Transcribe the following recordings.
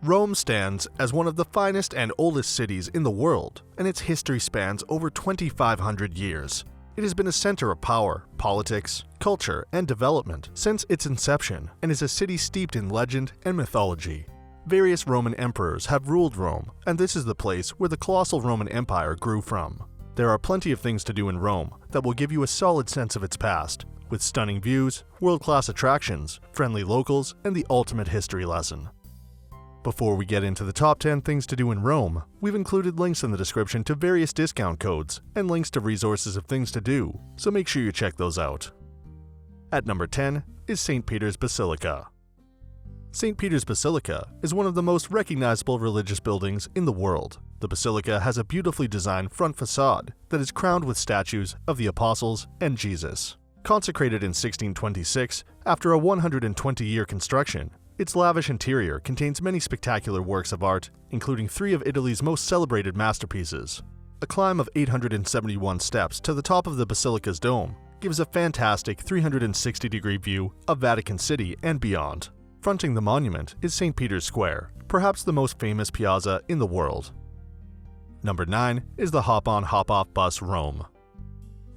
Rome stands as one of the finest and oldest cities in the world, and its history spans over 2,500 years. It has been a center of power, politics, culture, and development since its inception, and is a city steeped in legend and mythology. Various Roman emperors have ruled Rome, and this is the place where the colossal Roman Empire grew from. There are plenty of things to do in Rome that will give you a solid sense of its past, with stunning views, world-class attractions, friendly locals, and the ultimate history lesson. Before we get into the top 10 things to do in Rome, we've included links in the description to various discount codes and links to resources of things to do, so make sure you check those out. At number 10 is St. Peter's Basilica. St. Peter's Basilica is one of the most recognizable religious buildings in the world. The basilica has a beautifully designed front facade that is crowned with statues of the Apostles and Jesus. Consecrated in 1626, after a 120-year construction, its lavish interior contains many spectacular works of art, including 3 of Italy's most celebrated masterpieces. A climb of 871 steps to the top of the basilica's dome gives a fantastic 360-degree view of Vatican City and beyond. Fronting the monument is St. Peter's Square, perhaps the most famous piazza in the world. Number 9 is the Hop-on Hop-off Bus Rome.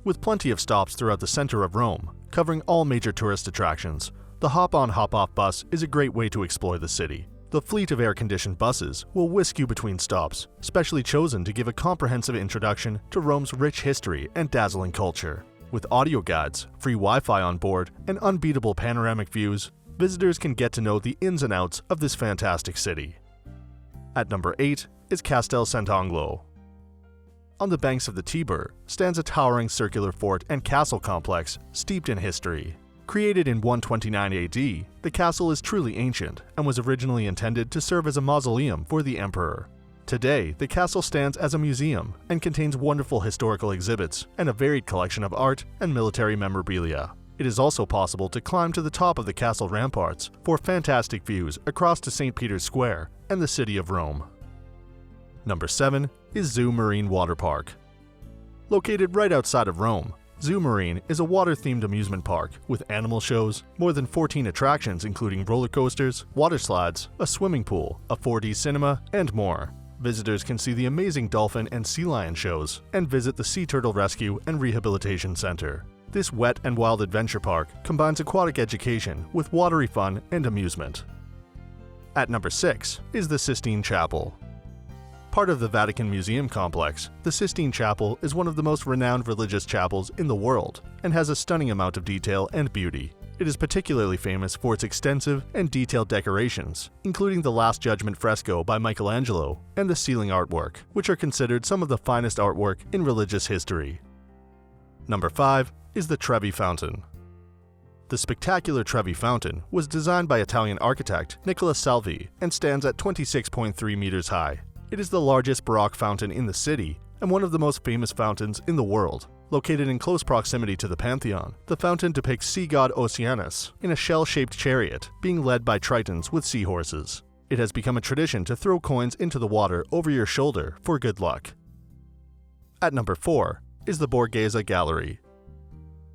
With plenty of stops throughout the center of Rome, covering all major tourist attractions, the Hop-on Hop-off bus is a great way to explore the city. The fleet of air-conditioned buses will whisk you between stops, specially chosen to give a comprehensive introduction to Rome's rich history and dazzling culture. With audio guides, free Wi-Fi on board, and unbeatable panoramic views, visitors can get to know the ins and outs of this fantastic city. At number 8 is Castel Sant'Angelo. On the banks of the Tiber stands a towering circular fort and castle complex steeped in history. Created in 129 AD, the castle is truly ancient and was originally intended to serve as a mausoleum for the emperor. Today, the castle stands as a museum and contains wonderful historical exhibits and a varied collection of art and military memorabilia. It is also possible to climb to the top of the castle ramparts for fantastic views across to St. Peter's Square and the city of Rome. Number 7 is ZOOMARINE Water Park. Located right outside of Rome, ZOOMARINE is a water-themed amusement park with animal shows, more than 14 attractions including roller coasters, water slides, a swimming pool, a 4D cinema, and more. Visitors can see the amazing dolphin and sea lion shows and visit the Sea Turtle Rescue and Rehabilitation Center. This wet and wild adventure park combines aquatic education with watery fun and amusement. At number 6 is the Sistine Chapel. Part of the Vatican Museum complex, the Sistine Chapel is one of the most renowned religious chapels in the world and has a stunning amount of detail and beauty. It is particularly famous for its extensive and detailed decorations, including the Last Judgment fresco by Michelangelo and the ceiling artwork, which are considered some of the finest artwork in religious history. Number 5 is the Trevi Fountain. The spectacular Trevi Fountain was designed by Italian architect Nicola Salvi and stands at 26.3 meters high. It is the largest Baroque fountain in the city and one of the most famous fountains in the world. Located in close proximity to the Pantheon, the fountain depicts sea god Oceanus in a shell-shaped chariot being led by tritons with seahorses. It has become a tradition to throw coins into the water over your shoulder for good luck. At number 4 is the Borghese Gallery.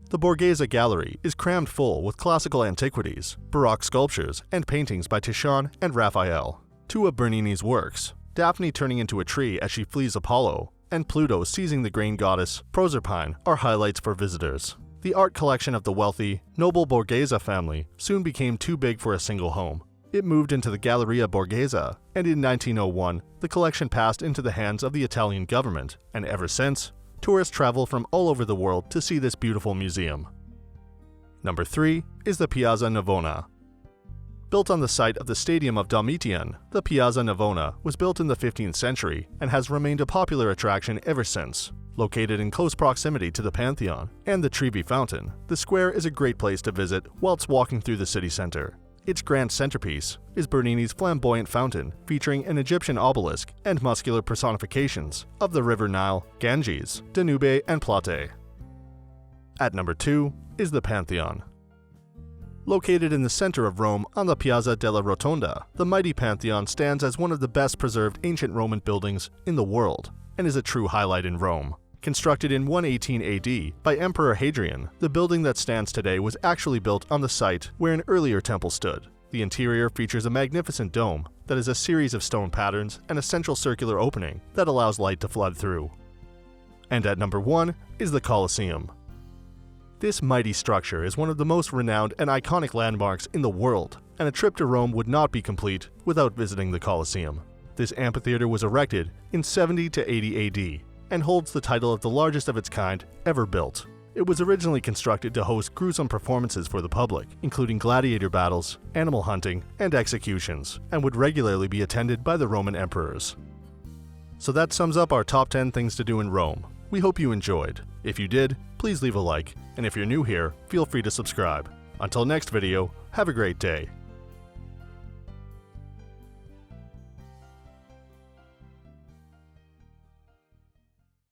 The Borghese Gallery is crammed full with classical antiquities, Baroque sculptures, and paintings by Titian and Raphael. 2 of Bernini's works, Daphne turning into a tree as she flees Apollo, and Pluto seizing the grain goddess Proserpine are highlights for visitors. The art collection of the wealthy, noble Borghese family soon became too big for a single home. It moved into the Galleria Borghese, and in 1901, the collection passed into the hands of the Italian government, and ever since, tourists travel from all over the world to see this beautiful museum. Number 3 is the Piazza Navona. Built on the site of the Stadium of Domitian, the Piazza Navona was built in the 15th century and has remained a popular attraction ever since. Located in close proximity to the Pantheon and the Trevi Fountain, the square is a great place to visit whilst walking through the city center. Its grand centerpiece is Bernini's flamboyant fountain featuring an Egyptian obelisk and muscular personifications of the River Nile, Ganges, Danube, and Plate. At number 2 is the Pantheon. Located in the center of Rome on the Piazza della Rotonda, the mighty Pantheon stands as one of the best preserved ancient Roman buildings in the world and is a true highlight in Rome. Constructed in 118 AD by Emperor Hadrian, the building that stands today was actually built on the site where an earlier temple stood. The interior features a magnificent dome that is a series of stone patterns and a central circular opening that allows light to flood through. And at number 1 is the Colosseum. This mighty structure is one of the most renowned and iconic landmarks in the world, and a trip to Rome would not be complete without visiting the Colosseum. This amphitheater was erected in 70 to 80 AD and holds the title of the largest of its kind ever built. It was originally constructed to host gruesome performances for the public, including gladiator battles, animal hunting, and executions, and would regularly be attended by the Roman emperors. So that sums up our top 10 things to do in Rome. We hope you enjoyed. If you did, please leave a like, and if you're new here, feel free to subscribe. Until next video, have a great day.